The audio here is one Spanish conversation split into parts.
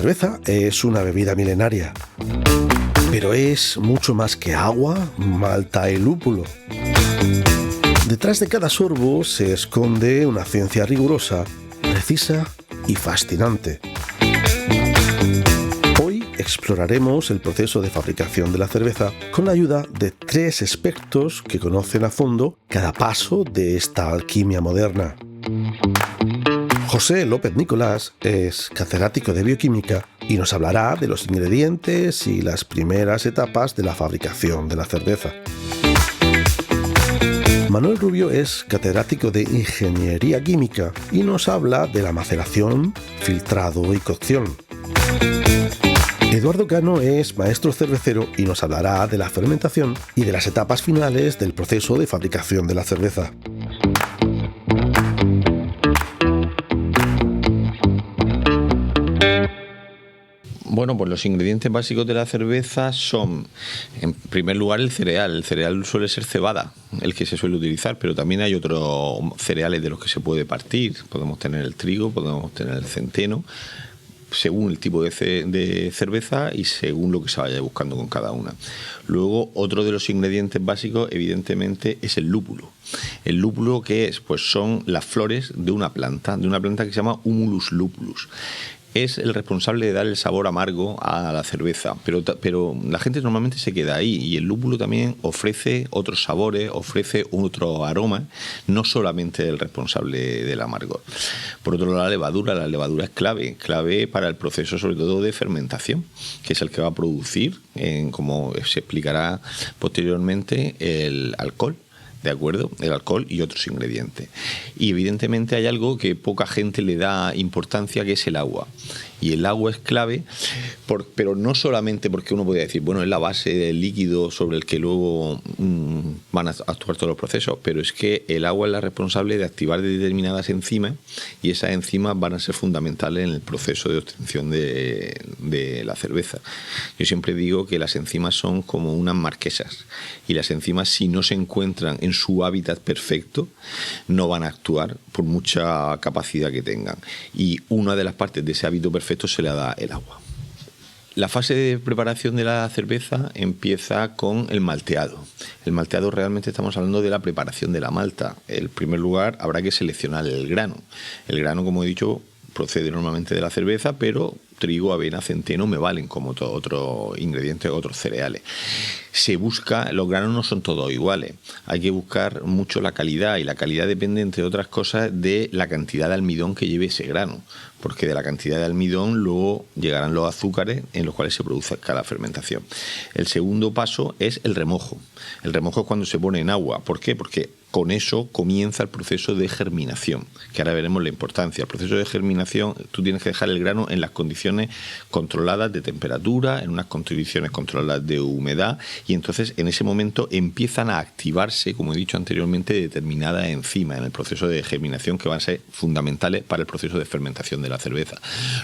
cerveza es una bebida milenaria, pero es mucho más que agua, malta y lúpulo. Detrás de cada sorbo se esconde una ciencia rigurosa, precisa y fascinante. Hoy exploraremos el proceso de fabricación de la cerveza con la ayuda de 3 expertos que conocen a fondo cada paso de esta alquimia moderna. José López Nicolás es catedrático de bioquímica y nos hablará de los ingredientes y las primeras etapas de la fabricación de la cerveza. Manuel Rubio es catedrático de ingeniería química y nos habla de la maceración, filtrado y cocción. Eduardo Cano es maestro cervecero y nos hablará de la fermentación y de las etapas finales del proceso de fabricación de la cerveza. Bueno, pues los ingredientes básicos de la cerveza son, en primer lugar, el cereal. El cereal suele ser cebada, el que se suele utilizar, pero también hay otros cereales de los que se puede partir. Podemos tener el trigo, podemos tener el centeno, según el tipo de cerveza y según lo que se vaya buscando con cada una. Luego, otro de los ingredientes básicos, evidentemente, es el lúpulo. ¿El lúpulo qué es? Pues son las flores de una planta que se llama Humulus lupulus. Es el responsable de dar el sabor amargo a la cerveza, pero la gente normalmente se queda ahí, y el lúpulo también ofrece otros sabores, ofrece otro aroma, no solamente el responsable del amargor. Por otro lado, la levadura es clave para el proceso, sobre todo de fermentación, que es el que va a producir, como se explicará posteriormente, el alcohol. ¿De acuerdo? El alcohol y otros ingredientes. Y evidentemente hay algo que poca gente le da importancia, que es el agua. Y el agua es clave, pero no solamente porque uno podría decir, bueno, es la base del líquido sobre el que luego van a actuar todos los procesos, pero es que el agua es la responsable de activar determinadas enzimas, y esas enzimas van a ser fundamentales en el proceso de obtención de la cerveza. Yo siempre digo que las enzimas son como unas marquesas, y las enzimas, si no se encuentran en su hábitat perfecto, no van a actuar por mucha capacidad que tengan. Y una de las partes de ese hábito perfecto se le da el agua. La fase de preparación de la cerveza empieza con el malteado. El malteado, realmente estamos hablando de la preparación de la malta. En primer lugar, habrá que seleccionar el grano. El grano, como he dicho, procede normalmente de la cerveza, pero trigo, avena, centeno me valen como otros ingredientes, otros cereales. Se busca, los granos no son todos iguales, hay que buscar mucho la calidad, y la calidad depende, entre otras cosas, de la cantidad de almidón que lleve ese grano, porque de la cantidad de almidón luego llegarán los azúcares en los cuales se produce cada fermentación. El segundo paso es el remojo. El remojo es cuando se pone en agua. ¿Por qué? Porque con eso comienza el proceso de germinación, que ahora veremos la importancia. El proceso de germinación, tú tienes que dejar el grano en las condiciones controladas de temperatura, en unas condiciones controladas de humedad, y entonces en ese momento empiezan a activarse, como he dicho anteriormente, determinadas enzimas en el proceso de germinación que van a ser fundamentales para el proceso de fermentación de la cerveza.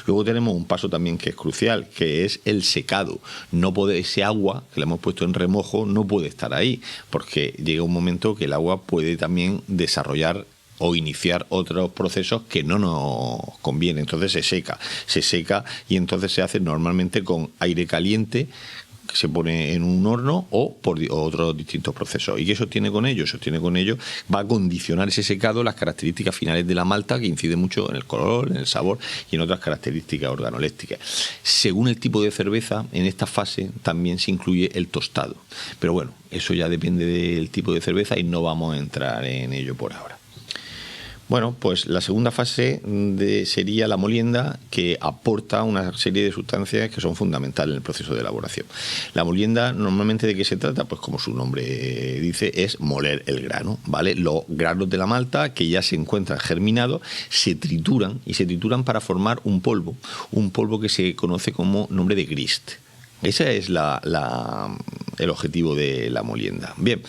Luego tenemos un paso también que es crucial, que es el secado. Ese agua que le hemos puesto en remojo no puede estar ahí, porque llega un momento que el agua puede también desarrollar o iniciar otros procesos que no nos convienen. Entonces se seca y entonces se hace normalmente con aire caliente, que se pone en un horno, o por otros distintos procesos. ¿Y qué sostiene con ello? Va a condicionar ese secado las características finales de la malta, que incide mucho en el color, en el sabor y en otras características organolépticas. Según el tipo de cerveza, en esta fase también se incluye el tostado. Pero bueno, eso ya depende del tipo de cerveza y no vamos a entrar en ello por ahora. Bueno, pues la segunda fase sería la molienda, que aporta una serie de sustancias que son fundamentales en el proceso de elaboración. La molienda, normalmente, ¿de qué se trata? Pues como su nombre dice, es moler el grano, ¿vale? Los granos de la malta, que ya se encuentran germinados, se trituran para formar un polvo que se conoce como nombre de grist. Ese es el objetivo de la molienda. Bien.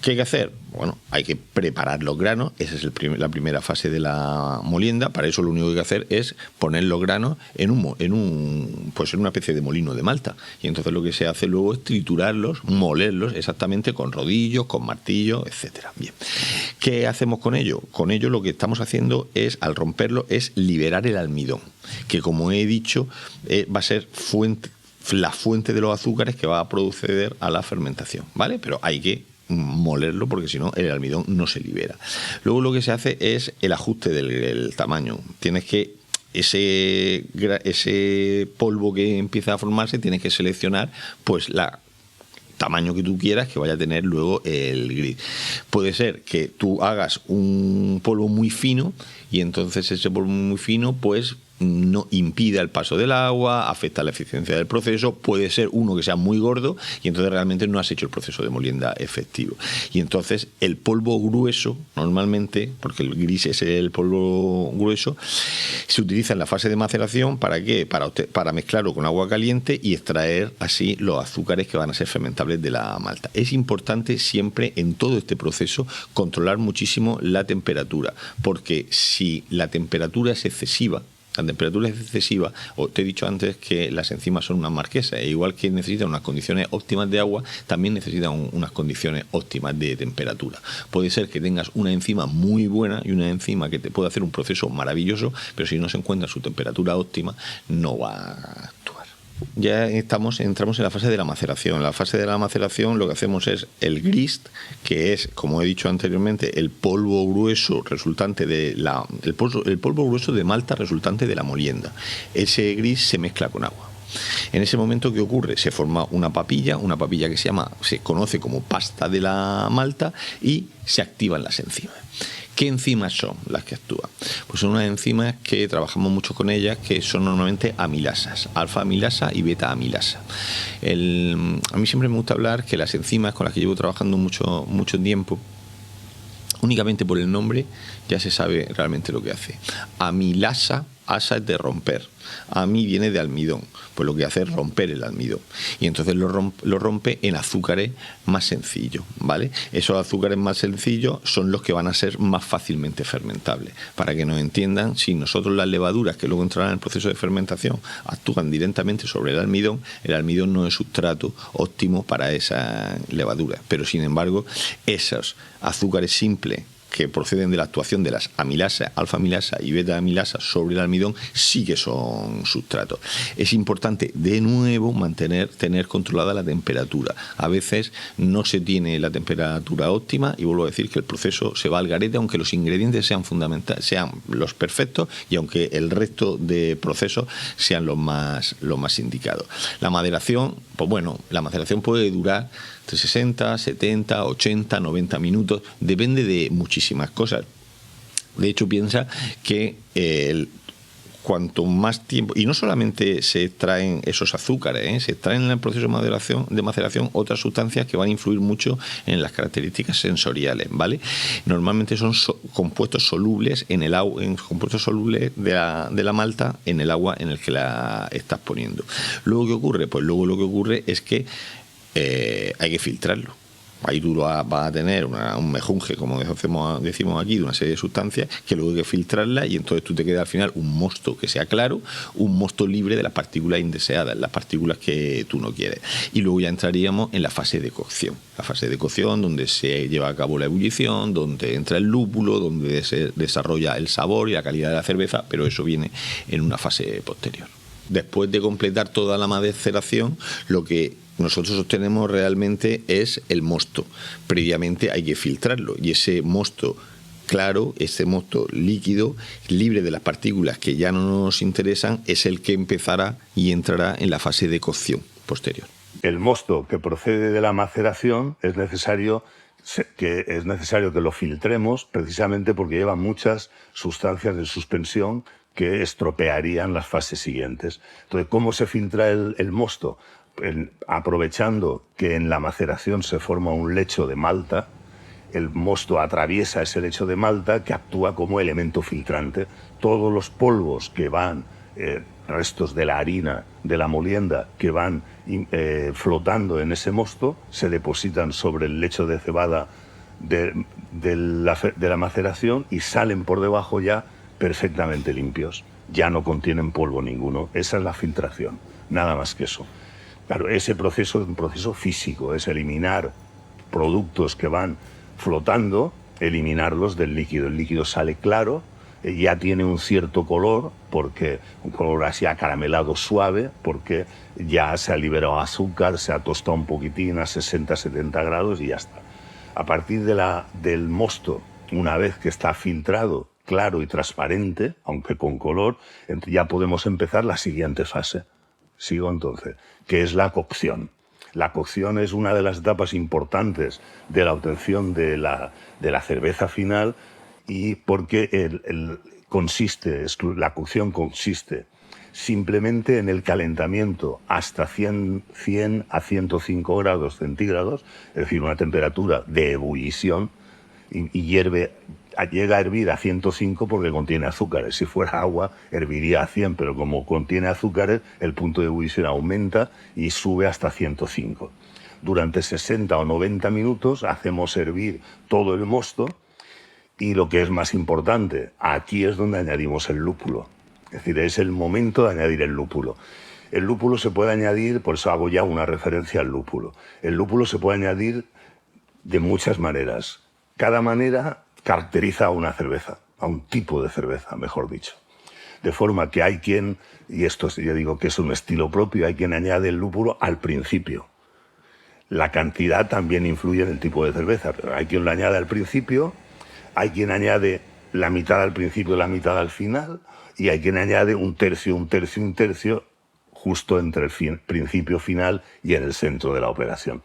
¿Qué hay que hacer? Bueno, hay que preparar los granos. Esa es la primera fase de la molienda. Para eso lo único que hay que hacer es poner los granos en una especie de molino de malta. Y entonces lo que se hace luego es triturarlos, molerlos exactamente con rodillos, con martillo, etcétera. Bien. ¿Qué hacemos con ello? Con ello lo que estamos haciendo es, al romperlo, es liberar el almidón, que como he dicho, va a ser la fuente de los azúcares que va a proceder a la fermentación, ¿vale? Pero hay que molerlo porque si no el almidón no se libera. Luego lo que se hace es el ajuste del tamaño. Tienes que ese polvo que empieza a formarse, tienes que seleccionar pues tamaño que tú quieras que vaya a tener luego el gris. Puede ser que tú hagas un polvo muy fino y entonces ese polvo muy fino pues no impida el paso del agua, afecta la eficiencia del proceso. Puede ser uno que sea muy gordo y entonces realmente no has hecho el proceso de molienda efectivo. Y entonces el polvo grueso, normalmente, porque el gris es el polvo grueso, se utiliza en la fase de maceración. ¿Para qué? Para mezclarlo con agua caliente y extraer así los azúcares que van a ser fermentables de la malta. Es importante siempre en todo este proceso controlar muchísimo la temperatura, porque si la temperatura es excesiva, o te he dicho antes que las enzimas son unas marquesas, e igual que necesitan unas condiciones óptimas de agua, también necesitan unas condiciones óptimas de temperatura. Puede ser que tengas una enzima muy buena y una enzima que te puede hacer un proceso maravilloso, pero si no se encuentra su temperatura óptima, no va a actuar. Ya entramos en la fase de la maceración. En la fase de la maceración lo que hacemos es el grist, que es, como he dicho anteriormente, el polvo grueso resultante el polvo grueso de malta resultante de la molienda. Ese grist se mezcla con agua. En ese momento, ¿qué ocurre? Se forma una papilla que se conoce como pasta de la malta, y se activan las enzimas. ¿Qué enzimas son las que actúan? Pues son unas enzimas que trabajamos mucho con ellas, que son normalmente amilasas, alfa-amilasa y beta-amilasa. A mí siempre me gusta hablar que las enzimas con las que llevo trabajando mucho tiempo, únicamente por el nombre ya se sabe realmente lo que hace. Amilasa, asa es de romper. Ami viene de almidón, pues lo que hace es romper el almidón. Y entonces lo rompe en azúcares más sencillos, ¿vale? Esos azúcares más sencillos son los que van a ser más fácilmente fermentables. Para que nos entiendan, si nosotros las levaduras que luego entrarán en el proceso de fermentación actúan directamente sobre el almidón no es sustrato óptimo para esa levadura. Pero sin embargo, esos azúcares simples que proceden de la actuación de las amilasas, alfa-amilasa y beta-amilasa sobre el almidón, sí que son sustratos. Es importante, de nuevo, tener controlada la temperatura. A veces no se tiene la temperatura óptima y vuelvo a decir que el proceso se va al garete, aunque los ingredientes sean fundamentales, sean los perfectos, y aunque el resto de procesos sean los más indicados. La maceración, pues bueno, la maceración puede durar entre 60, 70, 80, 90 minutos, depende de muchísimas cosas. De hecho, piensa que cuanto más tiempo, y no solamente se extraen esos azúcares, se extraen en el proceso de maceración otras sustancias que van a influir mucho en las características sensoriales, ¿vale? Normalmente son compuestos solubles en el agua, compuestos solubles de la malta en el agua en el que la estás poniendo. Luego, ¿qué ocurre? Pues luego lo que ocurre es que hay que filtrarlo. Ahí tú vas a tener un mejunje, como decimos aquí, de una serie de sustancias que luego hay que filtrarla, y entonces tú te queda al final un mosto que sea claro, un mosto libre de las partículas indeseadas, las partículas que tú no quieres. Y luego ya entraríamos en la fase de cocción. La fase de cocción donde se lleva a cabo la ebullición, donde entra el lúpulo, donde se desarrolla el sabor y la calidad de la cerveza, pero eso viene en una fase posterior. Después de completar toda la maceración, lo que nosotros obtenemos realmente es el mosto. Previamente hay que filtrarlo, y ese mosto claro, ese mosto líquido, libre de las partículas que ya no nos interesan, es el que empezará y entrará en la fase de cocción posterior. El mosto que procede de la maceración es necesario que lo filtremos, precisamente porque lleva muchas sustancias de suspensión que estropearían las fases siguientes. Entonces, ¿cómo se filtra el mosto? Aprovechando que en la maceración se forma un lecho de malta, el mosto atraviesa ese lecho de malta que actúa como elemento filtrante. Todos los polvos que van, restos de la harina, de la molienda, que van flotando en ese mosto, se depositan sobre el lecho de cebada de la maceración y salen por debajo ya perfectamente limpios. Ya no contienen polvo ninguno. Esa es la filtración, nada más que eso. Claro, ese proceso es un proceso físico, es eliminar productos que van flotando, eliminarlos del líquido. El líquido sale claro, ya tiene un cierto color, porque un color así acaramelado suave, porque ya se ha liberado azúcar, se ha tostado un poquitín a 60-70 grados y ya está. A partir del mosto, una vez que está filtrado, claro y transparente, aunque con color, ya podemos empezar la siguiente fase. Sigo entonces, que es la cocción. La cocción es una de las etapas importantes de la obtención de la cerveza final, y porque la cocción consiste simplemente en el calentamiento hasta 100 a 105 grados centígrados, es decir, una temperatura de ebullición, y llega a hervir a 105 porque contiene azúcares. Si fuera agua, herviría a 100, pero como contiene azúcares, el punto de ebullición aumenta y sube hasta 105. Durante 60 o 90 minutos hacemos hervir todo el mosto, y lo que es más importante, aquí es donde añadimos el lúpulo. Es decir, es el momento de añadir el lúpulo. El lúpulo se puede añadir, por eso hago ya una referencia al lúpulo. El lúpulo se puede añadir de muchas maneras. Cada manera caracteriza a una cerveza, a un tipo de cerveza, mejor dicho. De forma que hay quien, y esto yo digo que es un estilo propio, hay quien añade el lúpulo al principio. La cantidad también influye en el tipo de cerveza, pero hay quien lo añade al principio, hay quien añade la mitad al principio y la mitad al final, y hay quien añade un tercio, justo entre el principio final y en el centro de la operación.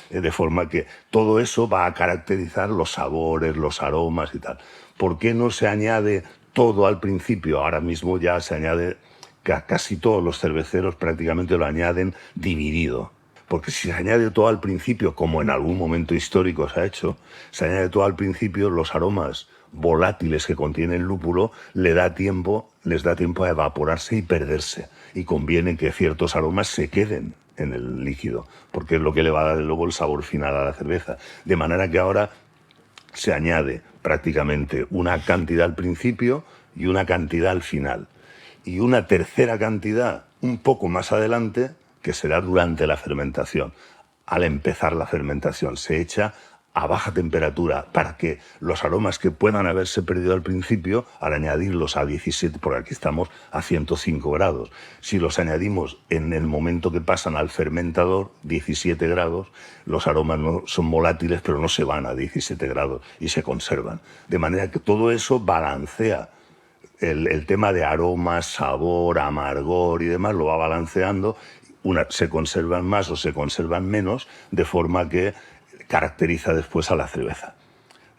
De forma que todo eso va a caracterizar los sabores, los aromas y tal. ¿Por qué no se añade todo al principio? Ahora mismo ya se añade, casi todos los cerveceros prácticamente lo añaden dividido. Porque si se añade todo al principio, como en algún momento histórico se ha hecho, se añade todo al principio, los aromas volátiles que contiene el lúpulo les da tiempo a evaporarse y perderse. Y conviene que ciertos aromas se queden en el líquido, porque es lo que le va a dar luego el sabor final a la cerveza. De manera que ahora se añade prácticamente una cantidad al principio y una cantidad al final. Y una tercera cantidad un poco más adelante, que será durante la fermentación. Al empezar la fermentación se echa a baja temperatura para que los aromas que puedan haberse perdido al principio, al añadirlos a 17, porque aquí estamos a 105 grados, si los añadimos en el momento que pasan al fermentador, 17 grados, los aromas no son volátiles, pero no se van a 17 grados y se conservan. De manera que todo eso balancea el tema de aromas, sabor, amargor y demás, lo va balanceando. Se conservan más o se conservan menos, de forma que caracteriza después a la cerveza.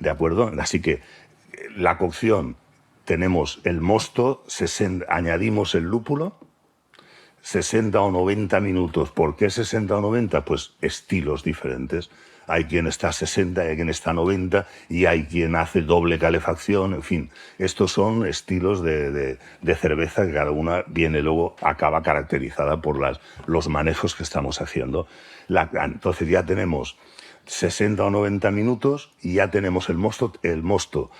¿De acuerdo? Así que la cocción, tenemos el mosto, añadimos el lúpulo, 60 o 90 minutos. ¿Por qué 60 o 90? Pues estilos diferentes. Hay quien está a 60, hay quien está a 90 y hay quien hace doble calefacción, en fin. Estos son estilos de cerveza que cada una acaba caracterizada por los manejos que estamos haciendo. Entonces ya tenemos 60 o 90 minutos y ya tenemos el mosto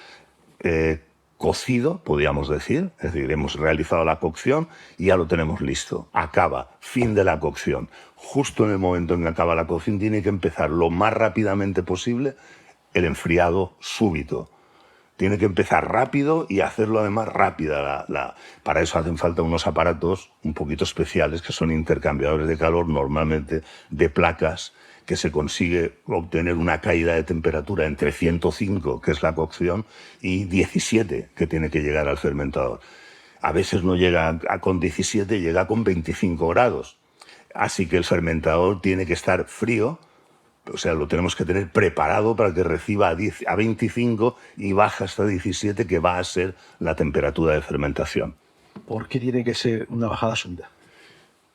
cocido, podríamos decir. Es decir, hemos realizado la cocción y ya lo tenemos listo. Acaba, fin de la cocción. Justo en el momento en que acaba la cocción tiene que empezar lo más rápidamente posible el enfriado súbito. Tiene que empezar rápido y hacerlo además rápida. Para eso hacen falta unos aparatos un poquito especiales que son intercambiadores de calor, normalmente de placas, que se consigue obtener una caída de temperatura entre 105, que es la cocción, y 17, que tiene que llegar al fermentador. A veces no llega con 17, llega con 25 grados. Así que el fermentador tiene que estar frío, o sea, lo tenemos que tener preparado para que reciba a 25 y baja hasta 17, que va a ser la temperatura de fermentación. ¿Por qué tiene que ser una bajada súbita?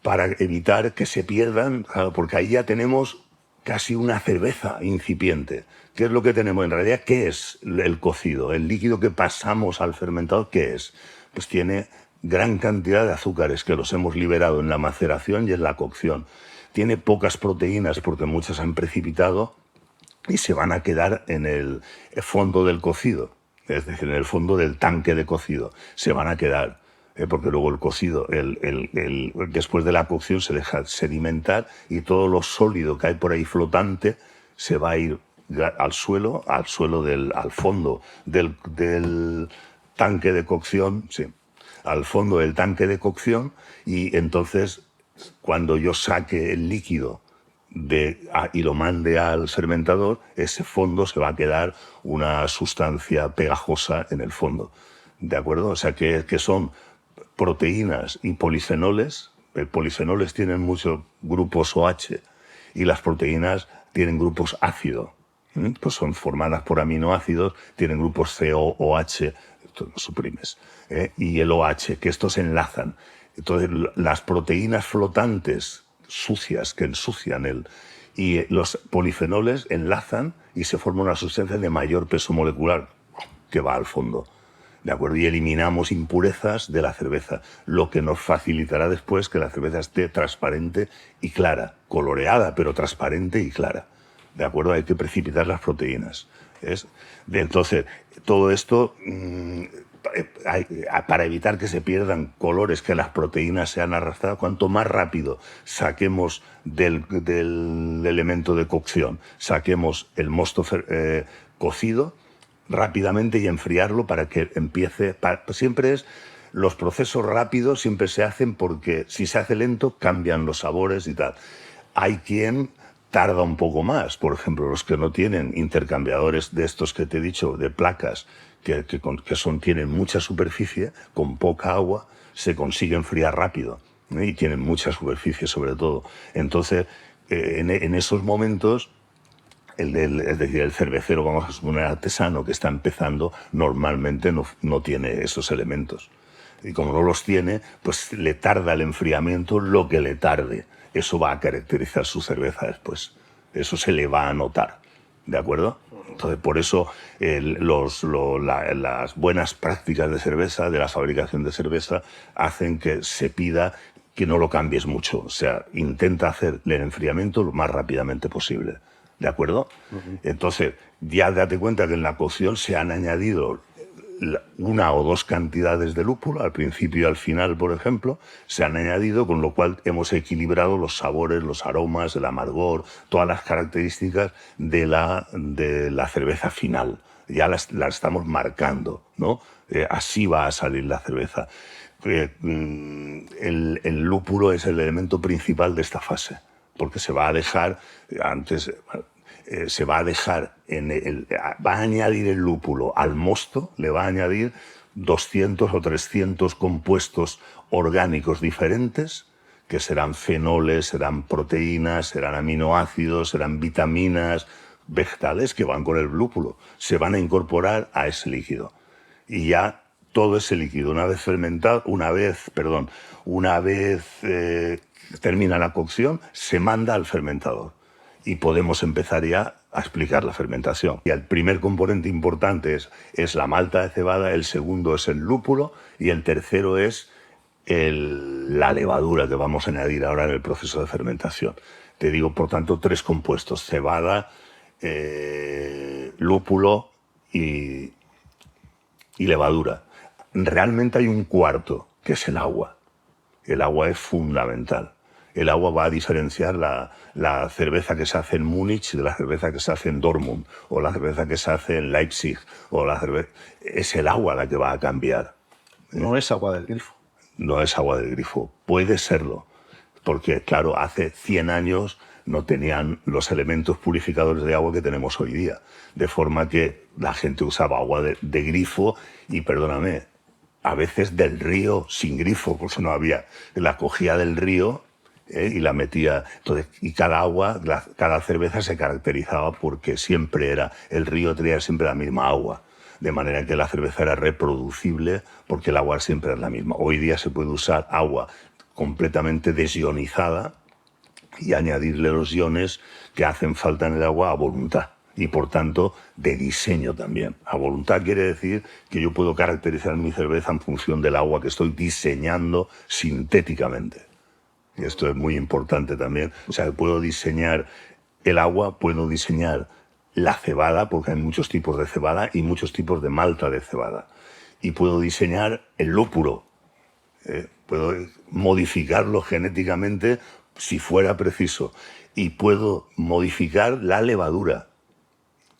Para evitar que se pierdan, claro, porque ahí ya tenemos casi una cerveza incipiente. ¿Qué es lo que tenemos en realidad? ¿Qué es el cocido? El líquido que pasamos al fermentador, ¿qué es? Pues tiene gran cantidad de azúcares que los hemos liberado en la maceración y en la cocción. Tiene pocas proteínas porque muchas han precipitado y se van a quedar en el fondo del cocido, es decir, en el fondo del tanque de cocido. Se van a quedar, porque luego el cocido, después de la cocción se deja sedimentar y todo lo sólido que hay por ahí flotante se va a ir al fondo del tanque de cocción, sí, al fondo del tanque de cocción, y entonces cuando yo saque el líquido y lo mande al fermentador, ese fondo se va a quedar una sustancia pegajosa en el fondo, ¿de acuerdo? O sea que son proteínas y polifenoles. Polifenoles tienen muchos grupos OH y las proteínas tienen grupos ácido. Pues son formadas por aminoácidos, tienen grupos COOH, esto lo suprimes, y el OH, que estos enlazan. Entonces, las proteínas flotantes sucias que ensucian y los polifenoles enlazan y se forma una sustancia de mayor peso molecular que va al fondo, ¿de acuerdo? Y eliminamos impurezas de la cerveza, lo que nos facilitará después que la cerveza esté transparente y clara, coloreada, pero transparente y clara, ¿de acuerdo? Hay que precipitar las proteínas. Entonces, todo esto, para evitar que se pierdan colores, que las proteínas sean arrastradas, cuanto más rápido saquemos del elemento de cocción, saquemos el mosto cocido rápidamente y enfriarlo para que empiece. Los procesos rápidos siempre se hacen porque si se hace lento cambian los sabores y tal. Hay quien tarda un poco más, por ejemplo, los que no tienen intercambiadores de estos que te he dicho, de placas, que tienen mucha superficie, con poca agua, se consigue enfriar rápido, y tienen mucha superficie sobre todo. Entonces, en esos momentos, es decir, el cervecero, vamos a suponer artesano, que está empezando, normalmente no tiene esos elementos. Y como no los tiene, pues le tarda el enfriamiento lo que le tarde. Eso va a caracterizar su cerveza después. Eso se le va a notar, ¿de acuerdo? Entonces, por eso las buenas prácticas de cerveza, de la fabricación de cerveza, hacen que se pida que no lo cambies mucho. O sea, intenta hacer el enfriamiento lo más rápidamente posible, ¿de acuerdo? Uh-huh. Entonces, ya date cuenta que en la cocción se han añadido una o dos cantidades de lúpulo, al principio y al final, por ejemplo, se han añadido, con lo cual hemos equilibrado los sabores, los aromas, el amargor, todas las características de la cerveza final. Ya la estamos marcando, ¿no? Así va a salir la cerveza. El lúpulo es el elemento principal de esta fase, porque se va a dejar antes... va a añadir el lúpulo al mosto, le va a añadir 200 o 300 compuestos orgánicos diferentes, que serán fenoles, serán proteínas, serán aminoácidos, serán vitaminas, vegetales que van con el lúpulo. Se van a incorporar a ese líquido. Y ya todo ese líquido, una vez fermentado, una vez termina la cocción, se manda al fermentador. Y podemos empezar ya a explicar la fermentación. Y el primer componente importante es la malta de cebada, el segundo es el lúpulo y el tercero es la levadura que vamos a añadir ahora en el proceso de fermentación. Te digo, por tanto, 3 compuestos: cebada, lúpulo y levadura. Realmente hay un cuarto, que es el agua. El agua es fundamental. El agua va a diferenciar la cerveza que se hace en Múnich de la cerveza que se hace en Dortmund, o la cerveza que se hace en Leipzig, es el agua la que va a cambiar. No es agua del grifo. No es agua del grifo. Puede serlo, porque, claro, hace 100 años no tenían los elementos purificadores de agua que tenemos hoy día, de forma que la gente usaba agua de grifo y, perdóname, a veces del río sin grifo, porque no había. La cogía del río y la metía. Entonces, y cada cerveza se caracterizaba porque el río traía siempre la misma agua, de manera que la cerveza era reproducible porque el agua siempre es la misma. Hoy día se puede usar agua completamente desionizada y añadirle los iones que hacen falta en el agua a voluntad, y por tanto de diseño también. A voluntad quiere decir que yo puedo caracterizar mi cerveza en función del agua que estoy diseñando sintéticamente. Y esto es muy importante también. O sea, puedo diseñar el agua, puedo diseñar la cebada, porque hay muchos tipos de cebada y muchos tipos de malta de cebada. Y puedo diseñar el lúpulo, puedo modificarlo genéticamente si fuera preciso. Y puedo modificar la levadura,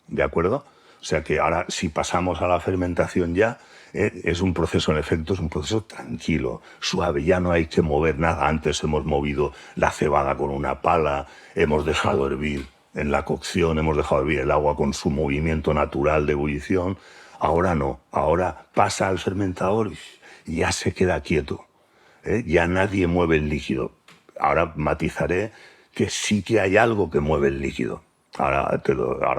¿de acuerdo? O sea que ahora, si pasamos a la fermentación ya, es un proceso, en efecto, es un proceso tranquilo, suave, ya no hay que mover nada. Antes hemos movido la cebada con una pala, hemos dejado hervir en la cocción, hemos dejado hervir el agua con su movimiento natural de ebullición. Ahora no, ahora pasa al fermentador y ya se queda quieto, ya nadie mueve el líquido. Ahora matizaré que sí que hay algo que mueve el líquido. Ahora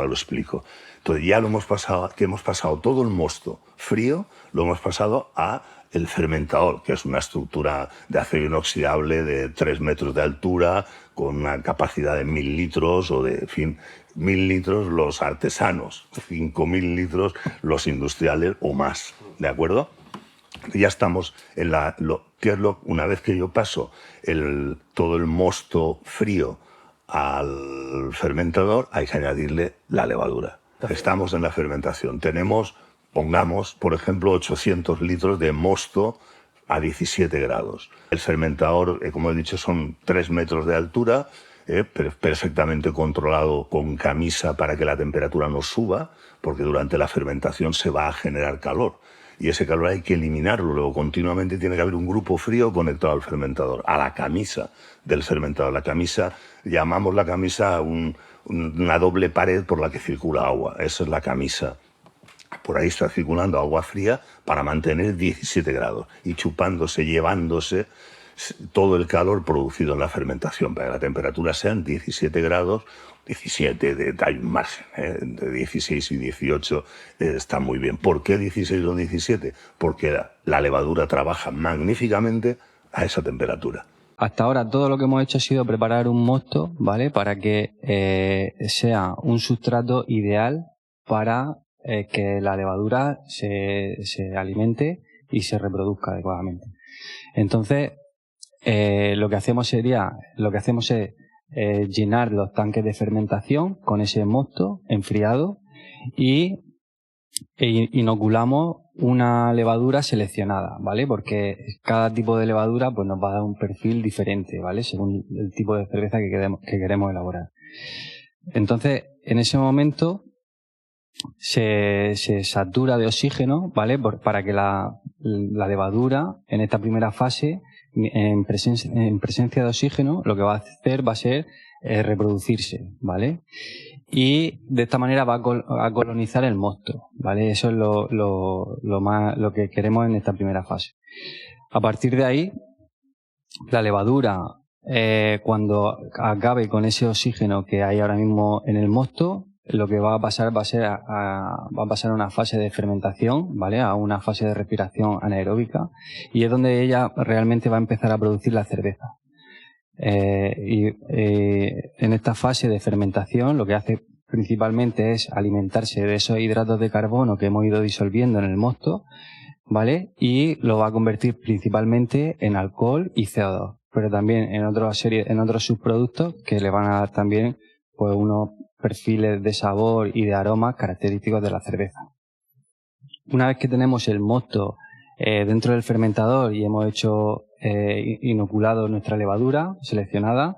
lo explico. Entonces ya hemos pasado todo el mosto frío, lo hemos pasado a el fermentador, que es una estructura de acero inoxidable de 3 metros de altura, con una capacidad de 1000 litros, o de, en fin, 1000 litros los artesanos, 5000 litros los industriales o más, ¿de acuerdo? Ya estamos en una vez que yo paso todo el mosto frío al fermentador, hay que añadirle la levadura. Estamos en la fermentación. Pongamos, por ejemplo, 800 litros de mosto a 17 grados. El fermentador, como he dicho, son 3 metros de altura, perfectamente controlado con camisa para que la temperatura no suba, porque durante la fermentación se va a generar calor. Y ese calor hay que eliminarlo. Luego continuamente tiene que haber un grupo frío conectado al fermentador, a la camisa del fermentador. La camisa, llamamos la camisa una doble pared por la que circula agua. Esa es la camisa. Por ahí está circulando agua fría para mantener 17 grados y chupándose, llevándose todo el calor producido en la fermentación, para que la temperatura sean 17 grados, 17, hay un margen, entre 16 y 18 está muy bien. ¿Por qué 16 o 17? Porque la levadura trabaja magníficamente a esa temperatura. Hasta ahora todo lo que hemos hecho ha sido preparar un mosto, ¿vale? Para que sea un sustrato ideal para que la levadura se alimente y se reproduzca adecuadamente. Entonces, lo que hacemos es llenar los tanques de fermentación con ese mosto enfriado e inoculamos una levadura seleccionada, ¿vale? Porque cada tipo de levadura pues nos va a dar un perfil diferente, ¿vale? Según el tipo de cerveza que queremos elaborar. Entonces, en ese momento se satura de oxígeno, ¿vale? Para que la levadura en esta primera fase, en presencia de oxígeno, lo que va a hacer va a ser reproducirse, ¿vale? Y de esta manera va a colonizar el mosto, ¿vale? Eso es lo que queremos en esta primera fase. A partir de ahí, la levadura, cuando acabe con ese oxígeno que hay ahora mismo en el mosto, lo que va a pasar va a pasar a una fase de fermentación, ¿vale? A una fase de respiración anaeróbica, y es donde ella realmente va a empezar a producir la cerveza. En esta fase de fermentación lo que hace principalmente es alimentarse de esos hidratos de carbono que hemos ido disolviendo en el mosto, ¿vale? Y lo va a convertir principalmente en alcohol y CO2, pero también en otros subproductos que le van a dar también pues unos perfiles de sabor y de aromas característicos de la cerveza. Una vez que tenemos el mosto dentro del fermentador y hemos inoculado nuestra levadura seleccionada,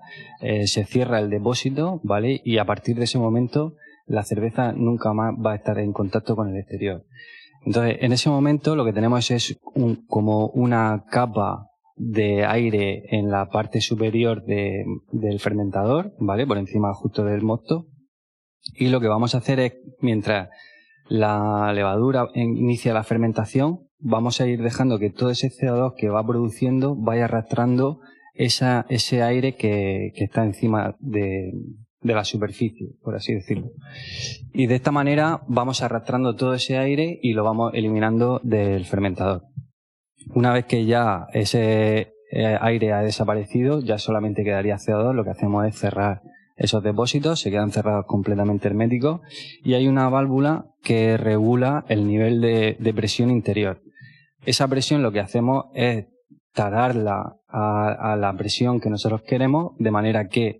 se cierra el depósito, ¿vale? Y a partir de ese momento la cerveza nunca más va a estar en contacto con el exterior. Entonces, en ese momento lo que tenemos es como una capa de aire en la parte superior del fermentador, ¿vale? Por encima justo del mosto. Y lo que vamos a hacer es, mientras la levadura inicia la fermentación, vamos a ir dejando que todo ese CO2 que va produciendo vaya arrastrando ese aire que está encima de la superficie, por así decirlo. Y de esta manera vamos arrastrando todo ese aire y lo vamos eliminando del fermentador. Una vez que ya ese aire ha desaparecido, ya solamente quedaría CO2, lo que hacemos es cerrar esos depósitos, se quedan cerrados completamente herméticos, y hay una válvula que regula el nivel de presión interior. Esa presión lo que hacemos es tararla a la presión que nosotros queremos, de manera que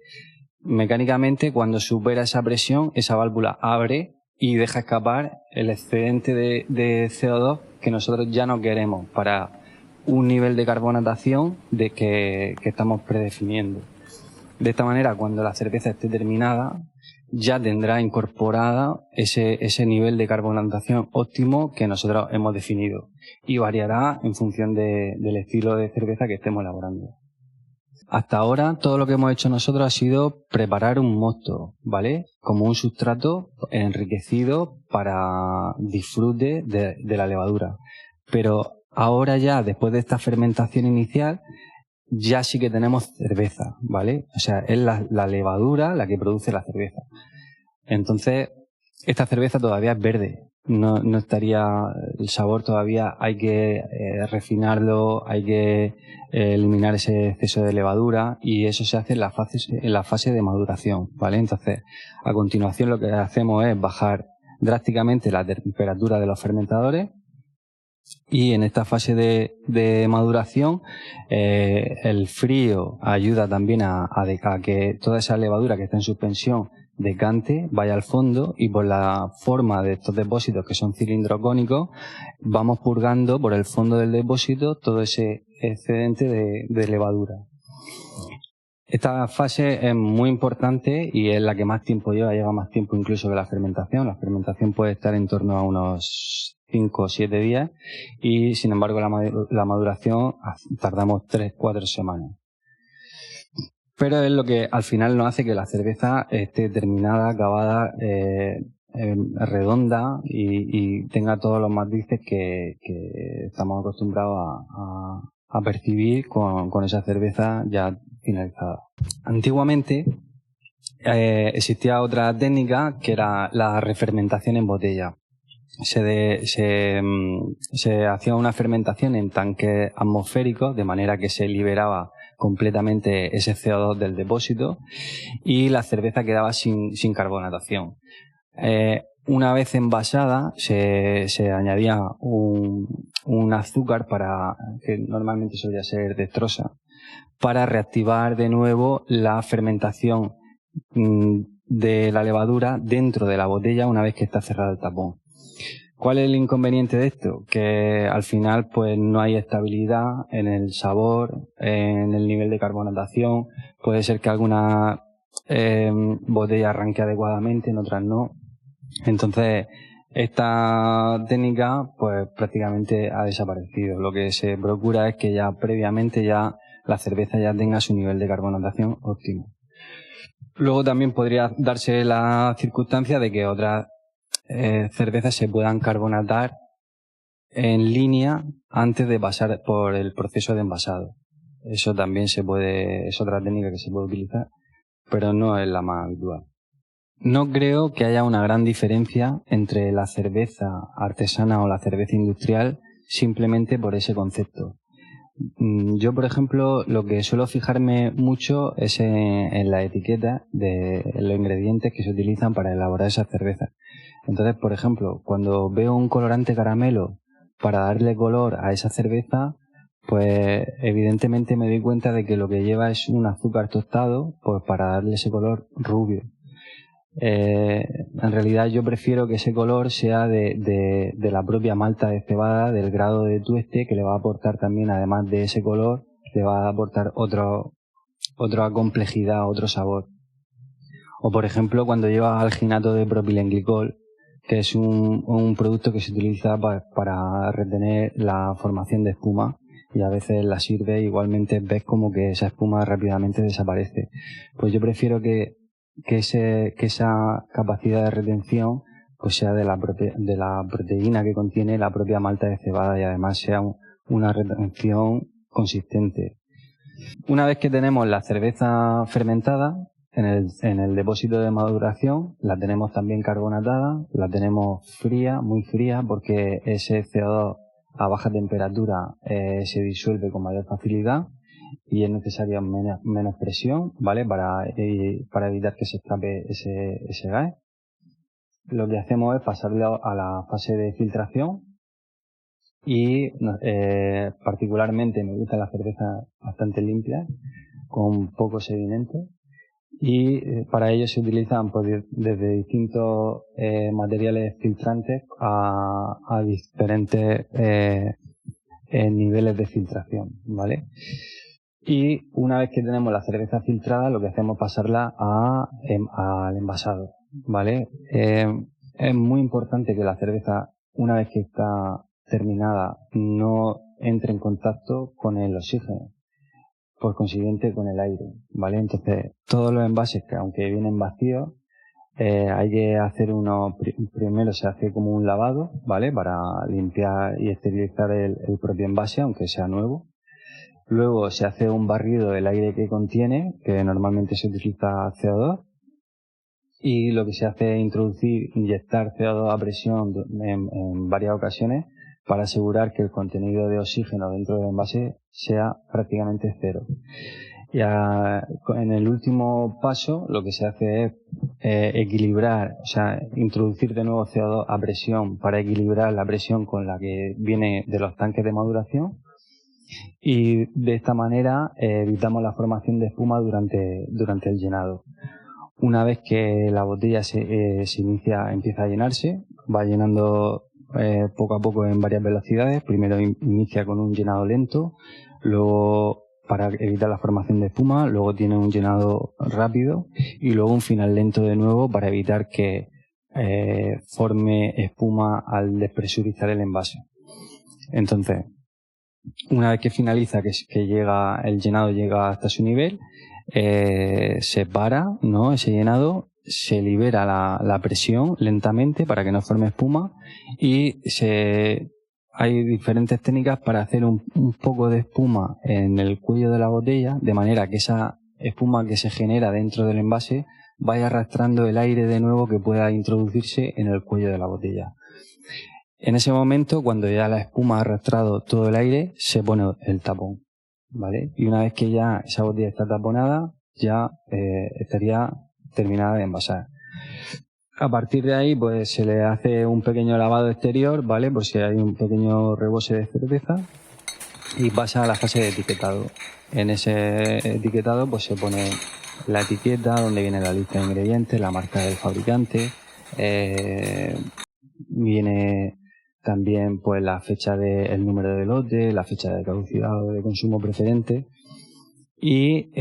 mecánicamente, cuando supera esa presión, esa válvula abre y deja escapar el excedente de CO2 que nosotros ya no queremos para un nivel de carbonatación de que estamos predefiniendo. De esta manera, cuando la cerveza esté terminada, ya tendrá incorporada ese nivel de carbonatación óptimo que nosotros hemos definido y variará en función del estilo de cerveza que estemos elaborando. Hasta ahora todo lo que hemos hecho nosotros ha sido preparar un mosto, ¿vale? Como un sustrato enriquecido para disfrute de la levadura. Pero ahora ya, después de esta fermentación inicial, ya sí que tenemos cerveza, ¿vale? O sea, es la levadura la que produce la cerveza. Entonces, esta cerveza todavía es verde. No estaría, el sabor todavía hay que refinarlo, hay que eliminar ese exceso de levadura y eso se hace en la fase de maduración, ¿vale? Entonces, a continuación lo que hacemos es bajar drásticamente la temperatura de los fermentadores y en esta fase de maduración el frío ayuda también a que toda esa levadura que está en suspensión decante, vaya al fondo y por la forma de estos depósitos que son cilindrocónicos vamos purgando por el fondo del depósito todo ese excedente de levadura. Esta fase es muy importante y es la que más tiempo lleva más tiempo incluso que la fermentación. La fermentación puede estar en torno a unos 5 o 7 días y sin embargo la maduración tardamos 3-4 semanas. Pero es lo que al final nos hace que la cerveza esté terminada, acabada, redonda y tenga todos los matices que estamos acostumbrados a percibir con esa cerveza ya finalizada. Antiguamente existía otra técnica que era la refermentación en botella. Se hacía una fermentación en tanques atmosféricos de manera que se liberaba completamente ese CO2 del depósito y la cerveza quedaba sin carbonatación. Una vez envasada se añadía un azúcar que normalmente solía ser dextrosa para reactivar de nuevo la fermentación de la levadura dentro de la botella una vez que está cerrado el tapón. ¿Cuál es el inconveniente de esto? Que al final pues no hay estabilidad en el sabor, en el nivel de carbonatación. Puede ser que alguna botella arranque adecuadamente, en otras no. Entonces esta técnica pues prácticamente ha desaparecido. Lo que se procura es que ya previamente ya la cerveza ya tenga su nivel de carbonatación óptimo. Luego también podría darse la circunstancia de que otras cervezas se puedan carbonatar en línea antes de pasar por el proceso de envasado. Eso también es otra técnica que se puede utilizar, pero no es la más habitual. No creo que haya una gran diferencia entre la cerveza artesana o la cerveza industrial simplemente por ese concepto. Yo, por ejemplo, lo que suelo fijarme mucho es en la etiqueta de los ingredientes que se utilizan para elaborar esas cervezas. Entonces, por ejemplo, cuando veo un colorante caramelo para darle color a esa cerveza, pues evidentemente me doy cuenta de que lo que lleva es un azúcar tostado pues para darle ese color rubio. En realidad yo prefiero que ese color sea de la propia malta de cebada, del grado de tueste, que le va a aportar también, además de ese color, le va a aportar otra complejidad, otro sabor. O por ejemplo cuando lleva alginato de propilenglicol, que es un producto que se utiliza para retener la formación de espuma y a veces la sirve igualmente ves como que esa espuma rápidamente desaparece. Pues yo prefiero que esa capacidad de retención pues sea de la proteína que contiene la propia malta de cebada y además sea una retención consistente. Una vez que tenemos la cerveza fermentada en el depósito de maduración, la tenemos también carbonatada, la tenemos fría, muy fría, porque ese CO2 a baja temperatura se disuelve con mayor facilidad y es necesaria menos presión, ¿vale? Para evitar que se escape ese gas. Lo que hacemos es pasarlo a la fase de filtración y particularmente me gusta la cerveza bastante limpia, con poco sedimento. y para ello se utilizan pues, desde distintos materiales filtrantes a diferentes niveles de filtración, ¿vale? Y una vez que tenemos la cerveza filtrada, lo que hacemos es pasarla al envasado, ¿vale? Es muy importante que la cerveza, una vez que está terminada, no entre en contacto con el oxígeno, por consiguiente con el aire, ¿vale? Entonces, todos los envases que aunque vienen vacíos, hay que hacer primero se hace como un lavado, ¿vale? Para limpiar y esterilizar el propio envase, aunque sea nuevo. Luego se hace un barrido del aire que contiene, que normalmente se utiliza CO2. Y lo que se hace es inyectar CO2 a presión en varias ocasiones para asegurar que el contenido de oxígeno dentro del envase sea prácticamente cero. Y en el último paso lo que se hace es equilibrar, o sea, introducir de nuevo CO2 a presión para equilibrar la presión con la que viene de los tanques de maduración, y de esta manera evitamos la formación de espuma durante el llenado. Una vez que la botella empieza a llenarse, va llenando poco a poco en varias velocidades. Primero inicia con un llenado lento, luego para evitar la formación de espuma, luego tiene un llenado rápido y luego un final lento de nuevo para evitar que forme espuma al despresurizar el envase. Entonces, una vez que finaliza, que el llenado llega hasta su nivel, se para, ¿no? Ese llenado, se libera la presión lentamente para que no forme espuma y hay diferentes técnicas para hacer un poco de espuma en el cuello de la botella, de manera que esa espuma que se genera dentro del envase vaya arrastrando el aire de nuevo que pueda introducirse en el cuello de la botella. En ese momento, cuando ya la espuma ha arrastrado todo el aire, se pone el tapón, ¿vale? Y una vez que ya esa botella está taponada, ya estaría terminada de envasar. A partir de ahí, pues se le hace un pequeño lavado exterior, ¿vale? Por si hay un pequeño rebose de cerveza, y pasa a la fase de etiquetado. En ese etiquetado, pues se pone la etiqueta donde viene la lista de ingredientes, la marca del fabricante, viene también pues la fecha el número de lote, la fecha de caducidad o de consumo preferente, y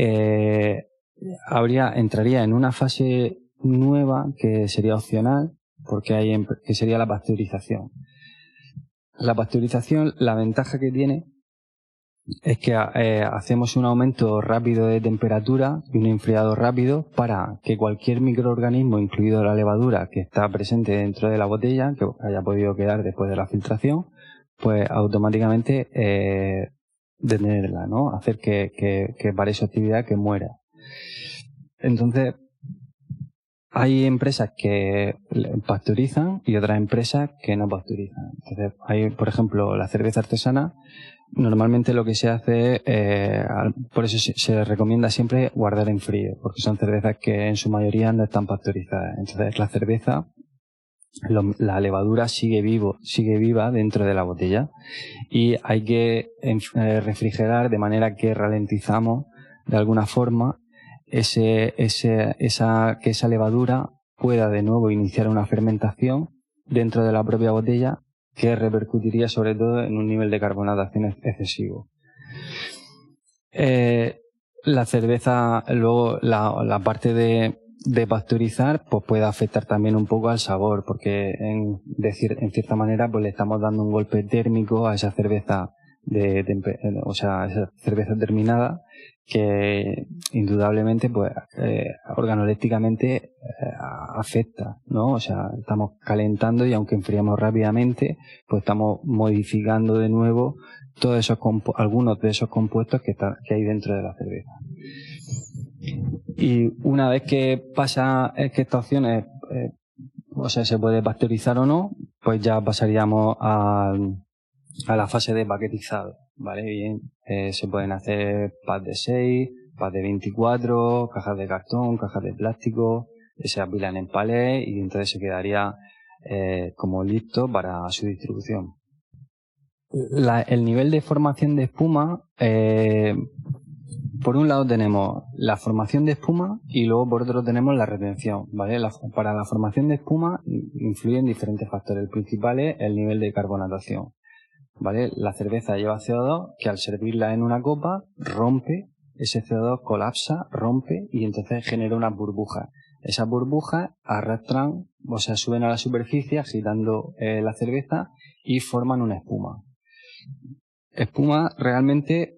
entraría en una fase nueva que sería opcional, porque que sería la pasteurización. La pasteurización, la ventaja que tiene es que hacemos un aumento rápido de temperatura y un enfriado rápido para que cualquier microorganismo, incluido la levadura que está presente dentro de la botella, que haya podido quedar después de la filtración, pues automáticamente detenerla, ¿no? Hacer que pare su actividad, que muera. Entonces, hay empresas que pasteurizan y otras empresas que no pasteurizan. Entonces, hay, por ejemplo, la cerveza artesana. Normalmente lo que se hace, por eso se recomienda siempre guardar en frío, porque son cervezas que en su mayoría no están pasteurizadas. Entonces la cerveza, la levadura sigue viva dentro de la botella y hay que refrigerar de manera que ralentizamos de alguna forma que esa levadura pueda de nuevo iniciar una fermentación dentro de la propia botella, que repercutiría sobre todo en un nivel de carbonatación excesivo. La cerveza, luego la parte de pasteurizar, pues puede afectar también un poco al sabor, porque en cierta manera pues le estamos dando un golpe térmico a esa cerveza esa cerveza terminada, que indudablemente pues organolépticamente afecta, ¿no? O sea, estamos calentando y aunque enfriamos rápidamente, pues estamos modificando de nuevo todos algunos de esos compuestos que hay dentro de la cerveza. Y una vez que pasa que estas opciones, se puede pasteurizar o no, pues ya pasaríamos a la fase de paquetizado, ¿vale? Bien, se pueden hacer packs de 6, packs de 24, cajas de cartón, cajas de plástico, se apilan en palés y entonces se quedaría como listo para su distribución. El nivel de formación de espuma por un lado tenemos la formación de espuma y luego por otro tenemos la retención, ¿vale? Para la formación de espuma influyen diferentes factores. El principal es el nivel de carbonatación, ¿vale? La cerveza lleva CO2 que al servirla en una copa rompe, ese CO2 colapsa, rompe y entonces genera unas burbujas. Esas burbujas arrastran, o sea, suben a la superficie agitando la cerveza y forman una espuma. Espuma realmente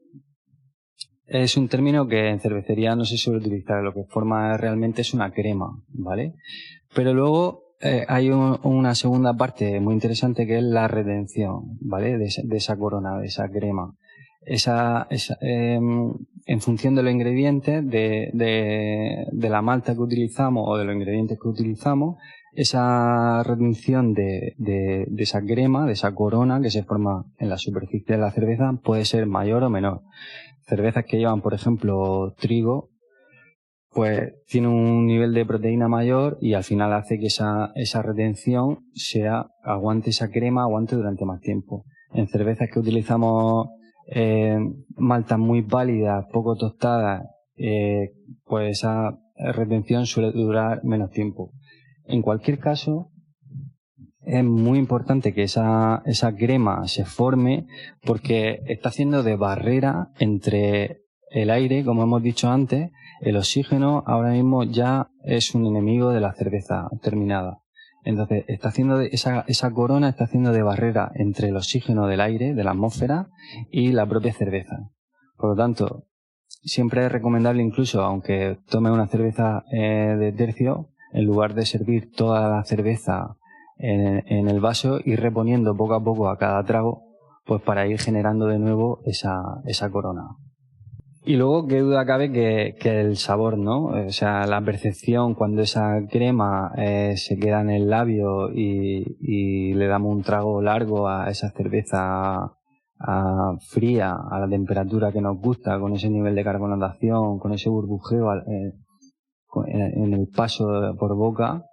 es un término que en cervecería no se suele utilizar. Lo que forma realmente es una crema, ¿vale? Pero luego hay una segunda parte muy interesante que es la retención, ¿vale? De esa corona, de esa crema. En función de los ingredientes de la malta que utilizamos o de los ingredientes que utilizamos, esa retención de esa crema, de esa corona que se forma en la superficie de la cerveza puede ser mayor o menor. Cervezas que llevan, por ejemplo, trigo, pues tiene un nivel de proteína mayor y al final hace que esa retención aguante esa crema, aguante durante más tiempo. En cervezas que utilizamos maltas muy pálidas, poco tostadas, pues esa retención suele durar menos tiempo. En cualquier caso, es muy importante que esa crema se forme porque está haciendo de barrera entre el aire, como hemos dicho antes. El oxígeno ahora mismo ya es un enemigo de la cerveza terminada. Entonces, esa corona está haciendo de barrera entre el oxígeno del aire, de la atmósfera, y la propia cerveza. Por lo tanto, siempre es recomendable, incluso aunque tome una cerveza de tercio, en lugar de servir toda la cerveza en el vaso, ir reponiendo poco a poco a cada trago, pues para ir generando de nuevo esa corona. Y luego, qué duda cabe que el sabor, ¿no? O sea, la percepción cuando esa crema se queda en el labio y le damos un trago largo a esa cerveza fría, a la temperatura que nos gusta, con ese nivel de carbonatación, con ese burbujeo en el paso por boca,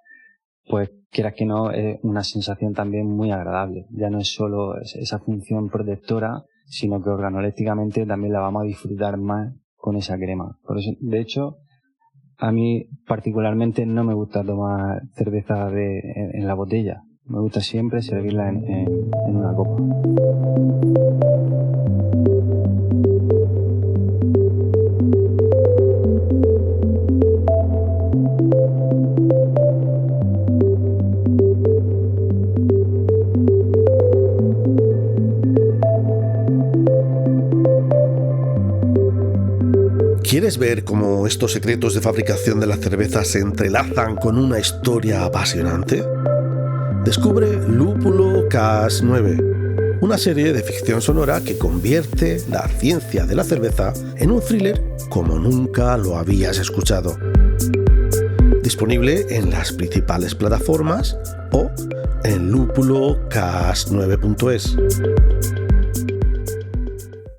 pues quieras que no, es una sensación también muy agradable. Ya no es solo esa función protectora, sino que organolépticamente también la vamos a disfrutar más con esa crema. Por eso, de hecho, a mí particularmente no me gusta tomar cerveza en la botella. Me gusta siempre servirla en una copa. ¿Quieres ver cómo estos secretos de fabricación de la cerveza se entrelazan con una historia apasionante? Descubre Lúpulo Cas9, una serie de ficción sonora que convierte la ciencia de la cerveza en un thriller como nunca lo habías escuchado. Disponible en las principales plataformas o en lupulocas9.es.